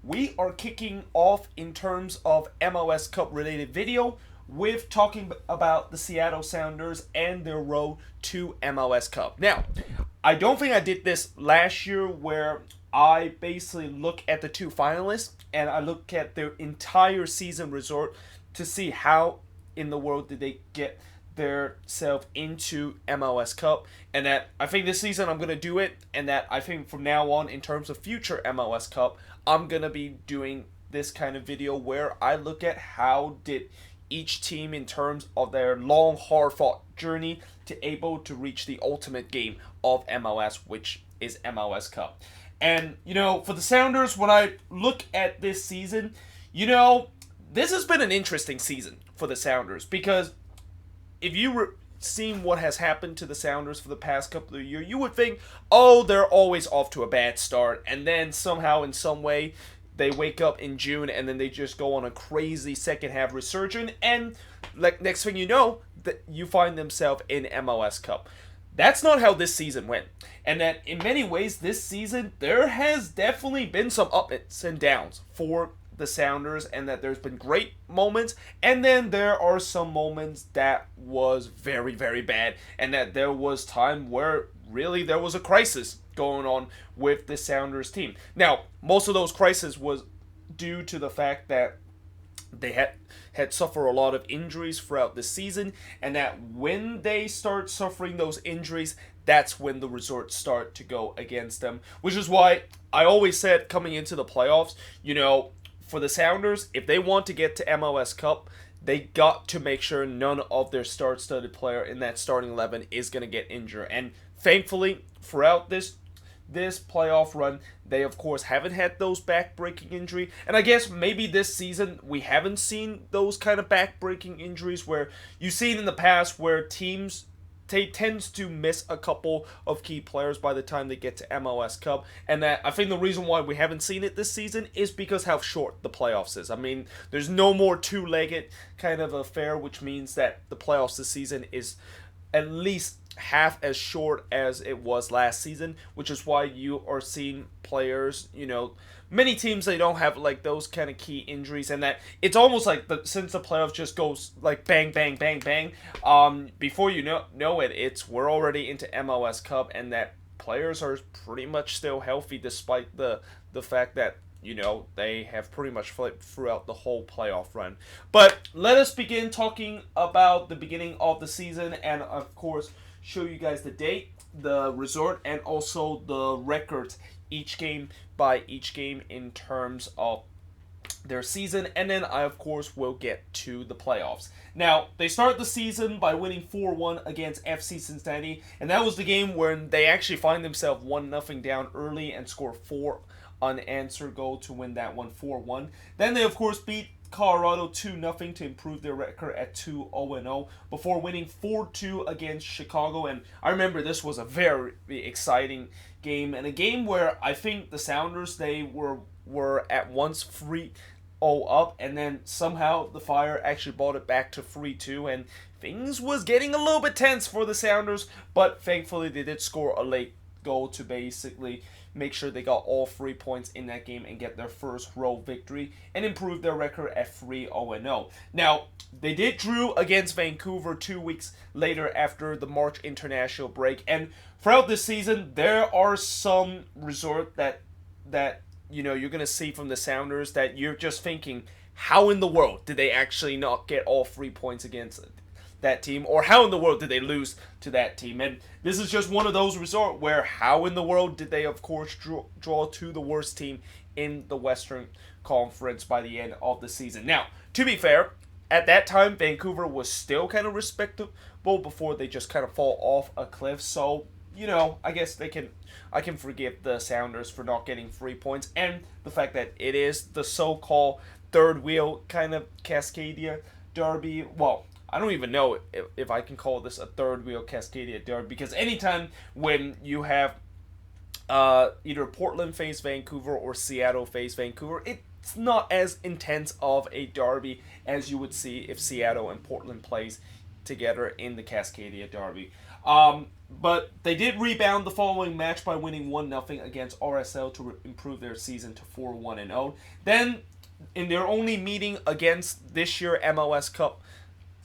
we are kicking off in terms of MLS Cup related video with talking about the Seattle Sounders and their road to MLS Cup. Now, I don't think I did this last year where I basically look at the two finalists and I look at their entire season result to see how in the world did they get themselves into MLS Cup, and that I think this season I'm gonna do it, and that I think from now on in terms of future MLS Cup I'm gonna be doing this kind of video where I look at how did each team in terms of their long hard fought journey to able to reach the ultimate game of MLS, which is MLS Cup. And for the Sounders, when I look at this season, this has been an interesting season for the Sounders because if you seen what has happened to the Sounders for the past couple of years, you would think, oh, they're always off to a bad start, and then somehow, in some way, they wake up in June, and then they just go on a crazy second half resurgence, and like next thing you know, that you find themselves in MLS Cup. That's not how this season went, and that in many ways, this season there has definitely been some ups and downs for the Sounders, and that there's been great moments, and then there are some moments that was very, very bad, and that there was time where really there was a crisis going on with the Sounders team. Now, most of those crises was due to the fact that they had suffered a lot of injuries throughout the season, and that when they start suffering those injuries, that's when the results start to go against them, which is why I always said coming into the playoffs, for the Sounders, if they want to get to MLS Cup, they got to make sure none of their star-studded player in that starting 11 is going to get injured. And thankfully, throughout this playoff run, they of course haven't had those back-breaking injury. And I guess maybe this season we haven't seen those kind of back-breaking injuries where you've seen in the past where teams tends to miss a couple of key players by the time they get to MLS Cup, and that I think the reason why we haven't seen it this season is because how short the playoffs is. I mean, there's no more two-legged kind of affair, which means that the playoffs this season is at least half as short as it was last season, which is why you are seeing players, many teams, they don't have like those kind of key injuries, and that it's almost like since the playoffs just goes like bang bang bang bang, before you know it, we're already into MLS Cup, and that players are pretty much still healthy despite the fact that they have pretty much flipped throughout the whole playoff run. But let us begin talking about the beginning of the season, and of course show you guys the date, the resort, and also the records each game by each game in terms of their season, and then I of course will get to the playoffs. Now, they start the season by winning 4-1 against FC Cincinnati, and that was the game where they actually find themselves 1-0 down early and score 4 unanswered goals to win that one 4-1. Then they of course beat Colorado 2-0 to improve their record at 2-0 before winning 4-2 against Chicago. And I remember this was a very exciting game, and a game where I think the Sounders, they were at once 3-0 up, and then somehow the Fire actually brought it back to 3-2, and things was getting a little bit tense for the Sounders, but thankfully they did score a late goal to basically make sure they got all 3 points in that game and get their first road victory and improve their record at 3-0. Now, they did drew against Vancouver 2 weeks later after the March international break, and throughout this season there are some resort that you're going to see from the Sounders that you're just thinking, how in the world did they actually not get all 3 points against that team, or how in the world did they lose to that team? And this is just one of those resort where how in the world did they of course draw to the worst team in the Western Conference by the end of the season. Now, to be fair, at that time Vancouver was still kind of respectable before they just kind of fall off a cliff, so I guess I can forgive the Sounders for not getting 3 points, and the fact that it is the so-called third wheel kind of Cascadia derby. Well, I don't even know if I can call this a third wheel Cascadia derby, because anytime when you have either Portland face Vancouver or Seattle face Vancouver, it's not as intense of a derby as you would see if Seattle and Portland plays together in the Cascadia derby. But they did rebound the following match by winning 1-0 against RSL to improve their season to 4-1-0. Then, in their only meeting against this year MLS Cup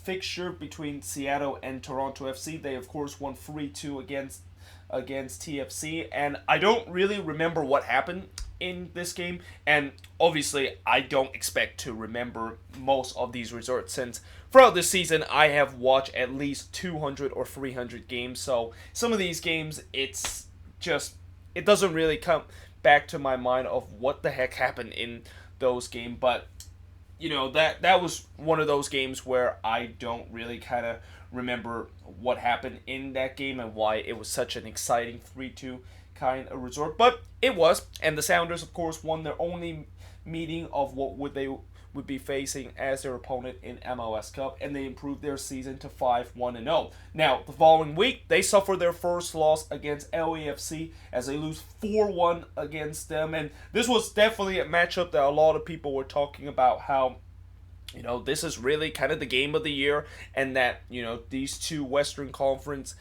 fixture between Seattle and Toronto FC, they of course won 3-2 against TFC, and I don't really remember what happened in this game, and obviously I don't expect to remember most of these results since throughout this season I have watched at least 200 or 300 games, so some of these games it doesn't really come back to my mind of what the heck happened in those games, but that was one of those games where I don't really kind of remember what happened in that game and why it was such an exciting 3-2 kind of result. But it was, and the Sounders, of course, won their only meeting of what they would be facing as their opponent in MLS Cup, and they improved their season to 5-1-0. Now, the following week, they suffered their first loss against LAFC as they lose 4-1 against them, and this was definitely a matchup that a lot of people were talking about how this is really kind of the game of the year, and that, these two Western Conference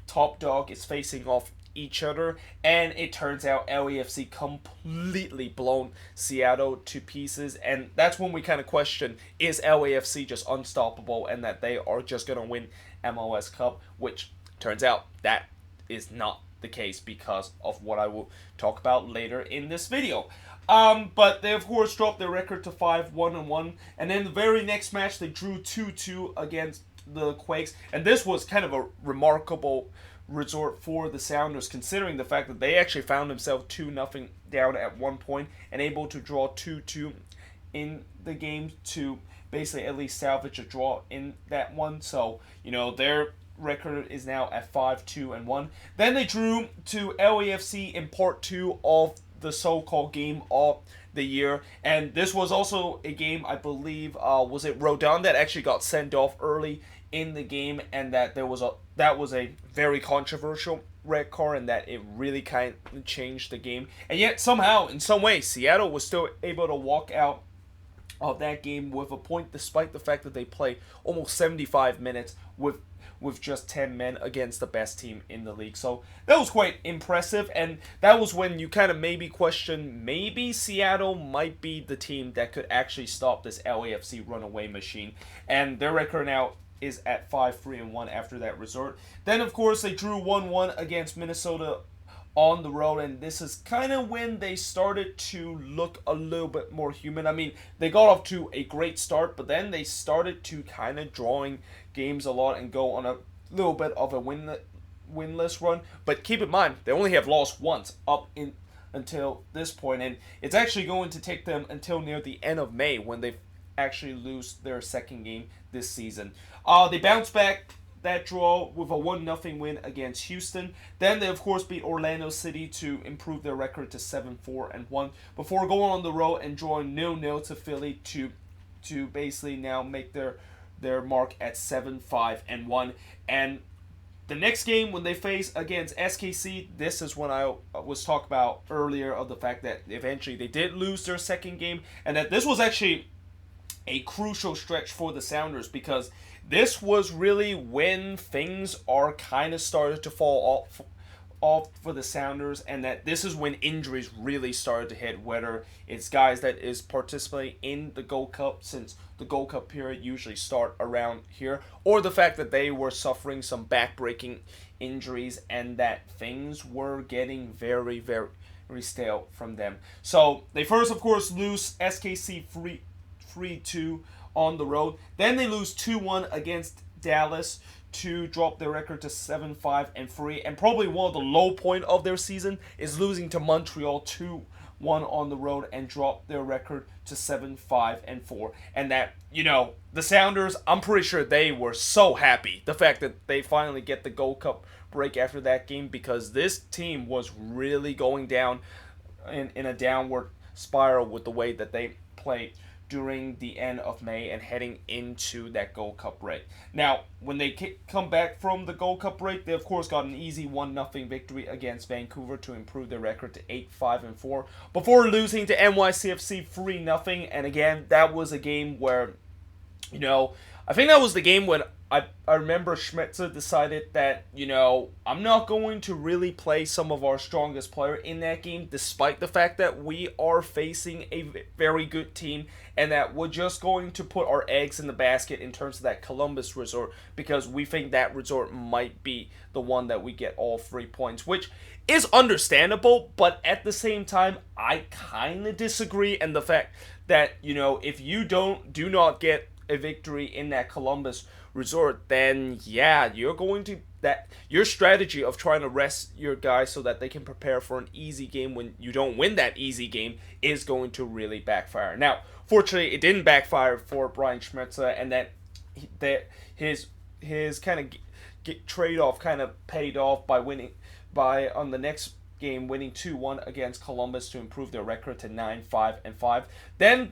top dog is facing off each other, and it turns out LAFC completely blown Seattle to pieces, and that's when we kind of question, is LAFC just unstoppable and that they are just going to win MLS Cup, which turns out that is not the case because of what I will talk about later in this video. But they of course dropped their record to 5-1-1, and then the very next match they drew 2-2 against the Quakes, and this was kind of a remarkable resort for the Sounders, considering the fact that they actually found themselves 2-0 down at one point and able to draw 2-2 in the game to basically at least salvage a draw in that one. So, their record is now at 5-2-1. Then they drew to LAFC in part 2 of the so-called game of the year, and this was also a game, I believe, was it Rodon that actually got sent off early in the game, and that was a very controversial red card, and that it really kind of changed the game. And yet somehow, in some way, Seattle was still able to walk out of that game with a point, despite the fact that they played almost 75 minutes with just 10 men against the best team in the league. So that was quite impressive, and that was when you kind of maybe question, maybe Seattle might be the team that could actually stop this LAFC runaway machine. And their record now is at 5-3-1 after that resort. Then, of course, they drew 1-1 against Minnesota on the road, and this is kind of when they started to look a little bit more human. I mean, they got off to a great start, but then they started to kind of drawing games a lot and go on a little bit of a winless run. But keep in mind, they only have lost once up until this point, and it's actually going to take them until near the end of May when they actually lose their second game this season. They bounced back that draw with a 1-0 win against Houston. Then they of course beat Orlando City to improve their record to 7-4-1 before going on the road and drawing 0-0 to Philly to basically now make their mark at 7-5-1. And the next game when they face against SKC, this is when I was talking about earlier of the fact that eventually they did lose their second game, and that this was actually a crucial stretch for the Sounders, because this was really when things are kind of started to fall off for the Sounders, and that this is when injuries really started to hit, whether it's guys that is participating in the Gold Cup, since the Gold Cup period usually start around here, or the fact that they were suffering some back-breaking injuries and that things were getting very, very stale from them. So they first, of course, lose SKC 3-2 on the road. Then they lose 2-1 against Dallas to drop their record to 7-5-3. And probably one of the low point of their season is losing to Montreal 2-1 on the road and drop their record to 7-5-4. And that, the Sounders, I'm pretty sure they were so happy the fact that they finally get the Gold Cup break after that game, because this team was really going down in a downward spiral with the way that they played during the end of May and heading into that Gold Cup break. Now, when they come back from the Gold Cup break, they of course got an easy 1-0 victory against Vancouver to improve their record to 8-5-4 before losing to NYCFC 3-0. And again, that was a game where, I think that was the game when I remember Schmetzer decided that, I'm not going to really play some of our strongest player in that game, despite the fact that we are facing a very good team, and that we're just going to put our eggs in the basket in terms of that Columbus resort, because we think that resort might be the one that we get all 3 points, which is understandable, but at the same time, I kind of disagree, and the fact that, if you do not get a victory in that Columbus resort, then yeah, your strategy of trying to rest your guys so that they can prepare for an easy game when you don't win that easy game is going to really backfire. Now, fortunately, it didn't backfire for Brian Schmetzer, and that his kind of trade off kind of paid off by on the next game winning 2-1 against Columbus to improve their record to 9-5-5. Then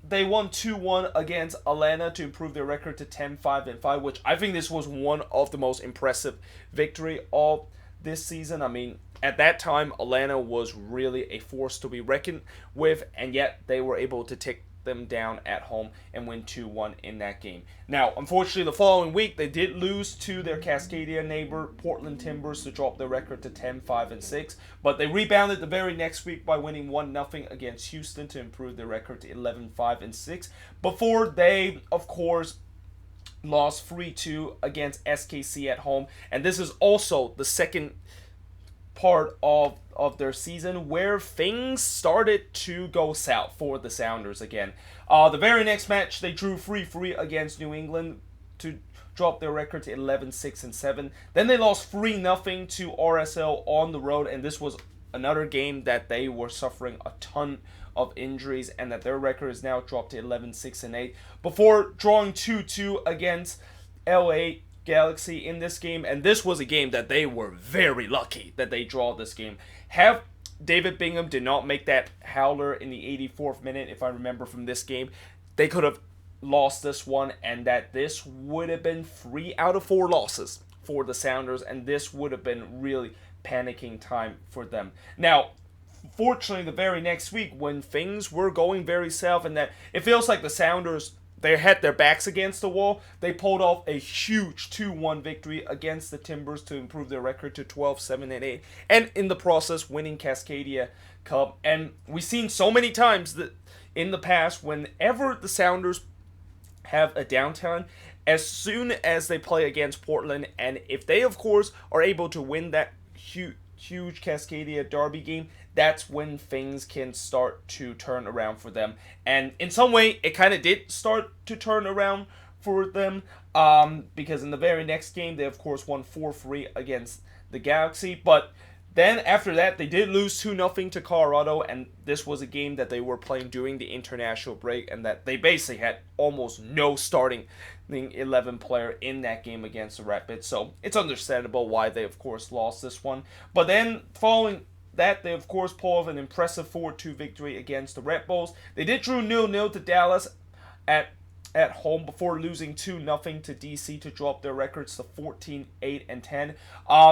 they won 2-1 against Atlanta to improve their record to 10-5-5, which I think this was one of the most impressive victory of this season. I mean, at that time, Atlanta was really a force to be reckoned with, and yet they were able to take them down at home and win 2-1 in that game. Now, unfortunately, the following week, they did lose to their Cascadia neighbor, Portland Timbers, to drop their record to 10-5-6, but they rebounded the very next week by winning 1-0 against Houston to improve their record to 11-5-6, before they, of course, lost 3-2 against SKC at home, and this is also the second part of their season where things started to go south for the Sounders again. The very next match, they drew 3-3 against New England to drop their record to 11-6-7. Then they lost 3-0 to RSL on the road, and this was another game that they were suffering a ton of injuries, and that their record is now dropped to 11-6-8 before drawing 2-2 against LA Galaxy in this game, and this was a game that they were very lucky that they draw this game. Have David Bingham did not make that howler in the 84th minute, if I remember from this game, they could have lost this one, and that this would have been 3 out of 4 losses for the Sounders, and this would have been really panicking time for them. Now, fortunately, the very next week, when things were going very south, and that it feels like the Sounders, they had their backs against the wall, they pulled off a huge 2-1 victory against the Timbers to improve their record to 12-7-8, and in the process winning Cascadia Cup. And we've seen so many times that in the past, whenever the Sounders have a downtime, as soon as they play against Portland, and if they, of course, are able to win that huge Cascadia Derby game, that's when things can start to turn around for them. And in some way, it kind of did start to turn around for them, because in the very next game, they, of course, won 4-3 against the Galaxy. But then, after that, they did lose 2-0 to Colorado, and this was a game that they were playing during the international break, and that they basically had almost no starting 11 player in that game against the Rapids. So, it's understandable why they, of course, lost this one. But then, following that, they, of course, pull off an impressive 4-2 victory against the Red Bulls. They did draw 0-0 to Dallas at home before losing 2-0 to DC to drop their records to 14-8-10.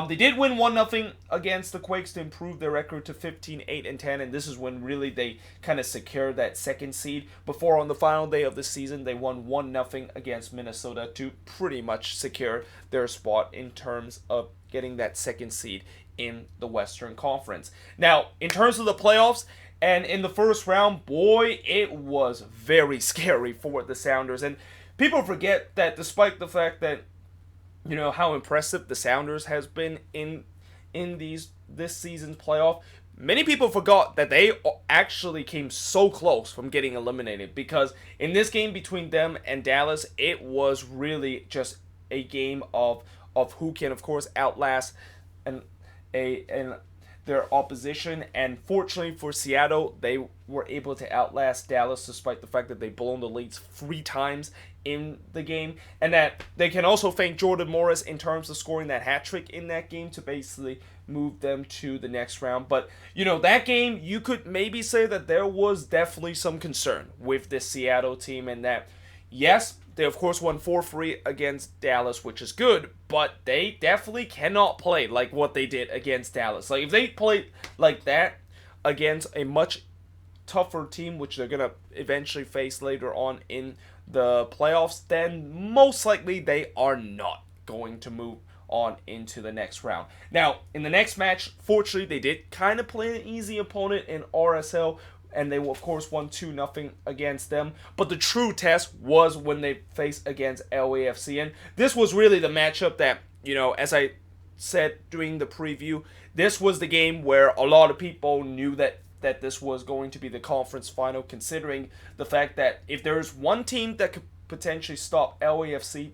They did win 1-0 against the Quakes to improve their record to 15-8-10, and this is when really they kind of secured that second seed. Before, on the final day of the season, they won 1-0 against Minnesota to pretty much secure their spot in terms of getting that second seed in the Western Conference. Now, in terms of the playoffs, and in the first round, boy, it was very scary for the Sounders. And people forget that despite the fact that, how impressive the Sounders has been in this season's playoff, many people forgot that they actually came so close from getting eliminated. Because in this game between them and Dallas, it was really just a game of who can, of course, outlast their opposition. And fortunately for Seattle, they were able to outlast Dallas despite the fact that they blown the leads 3 times in the game, and that they can also thank Jordan Morris in terms of scoring that hat trick in that game to basically move them to the next round. But that game, you could maybe say that there was definitely some concern with this Seattle team, and that yes, they, of course, won 4-3 against Dallas, which is good, but they definitely cannot play like what they did against Dallas. Like, if they played like that against a much tougher team, which they're going to eventually face later on in the playoffs, then most likely they are not going to move on into the next round. Now, in the next match, fortunately, they did kind of play an easy opponent in RSL, and they, of course, won 2-0 against them. But the true test was when they faced against LAFC, and this was really the matchup that, you know, as I said during the preview, this was the game where a lot of people knew that this was going to be the conference final, considering the fact that if there's one team that could potentially stop LAFC,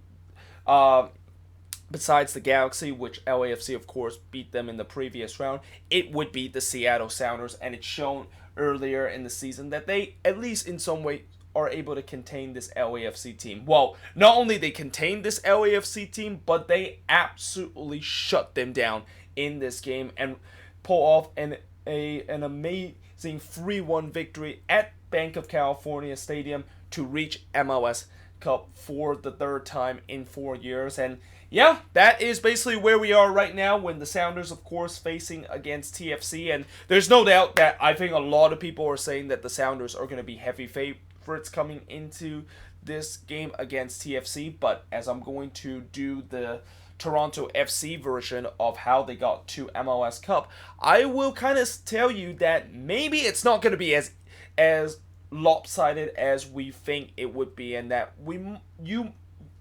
besides the Galaxy, which LAFC, of course, beat them in the previous round, it would be the Seattle Sounders, and it's shown earlier in the season that they, at least in some way, are able to contain this LAFC team. Well, not only they contained this LAFC team, but they absolutely shut them down in this game and pull off an amazing 3-1 victory at Bank of California Stadium to reach MLS Cup for the third time in 4 years. And yeah, that is basically where we are right now, when the Sounders, of course, facing against TFC. And there's no doubt that I think a lot of people are saying that the Sounders are going to be heavy favorites coming into this game against TFC. But as I'm going to do the Toronto FC version of how they got to MLS Cup, I will kind of tell you that maybe it's not going to be as lopsided as we think it would be, and that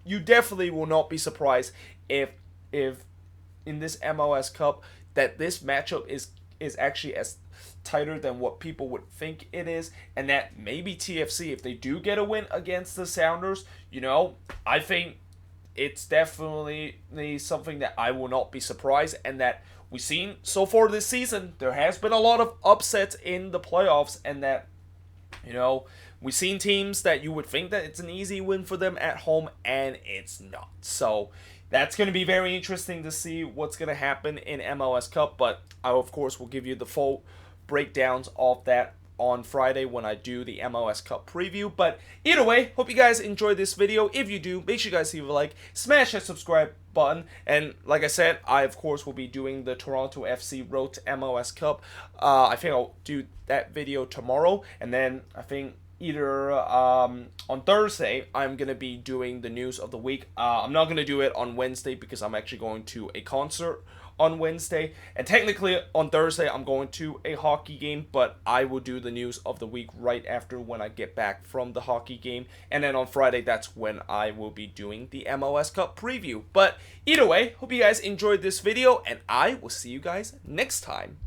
you definitely will not be surprised if in this MLS Cup that this matchup is actually as tighter than what people would think it is, and that maybe TFC, if they do get a win against the Sounders, you know, I think it's definitely something that I will not be surprised, and that we've seen so far this season, there has been a lot of upsets in the playoffs, and that, you know, we've seen teams that you would think that it's an easy win for them at home, and it's not. So that's going to be very interesting to see what's going to happen in MLS Cup, but I, of course, will give you the full breakdowns of that on Friday when I do the MLS Cup preview. But either way, hope you guys enjoyed this video. If you do, make sure you guys leave a like, smash that subscribe button, and like I said, I of course will be doing the Toronto FC Road to MLS Cup. I think I'll do that video tomorrow, and then I think either on Thursday I'm gonna be doing the news of the week. I'm not gonna do it on Wednesday because I'm actually going to a concert on Wednesday, and technically on Thursday I'm going to a hockey game, but I will do the news of the week right after when I get back from the hockey game, and then on Friday that's when I will be doing the MLS Cup preview. But either way, hope you guys enjoyed this video, and I will see you guys next time.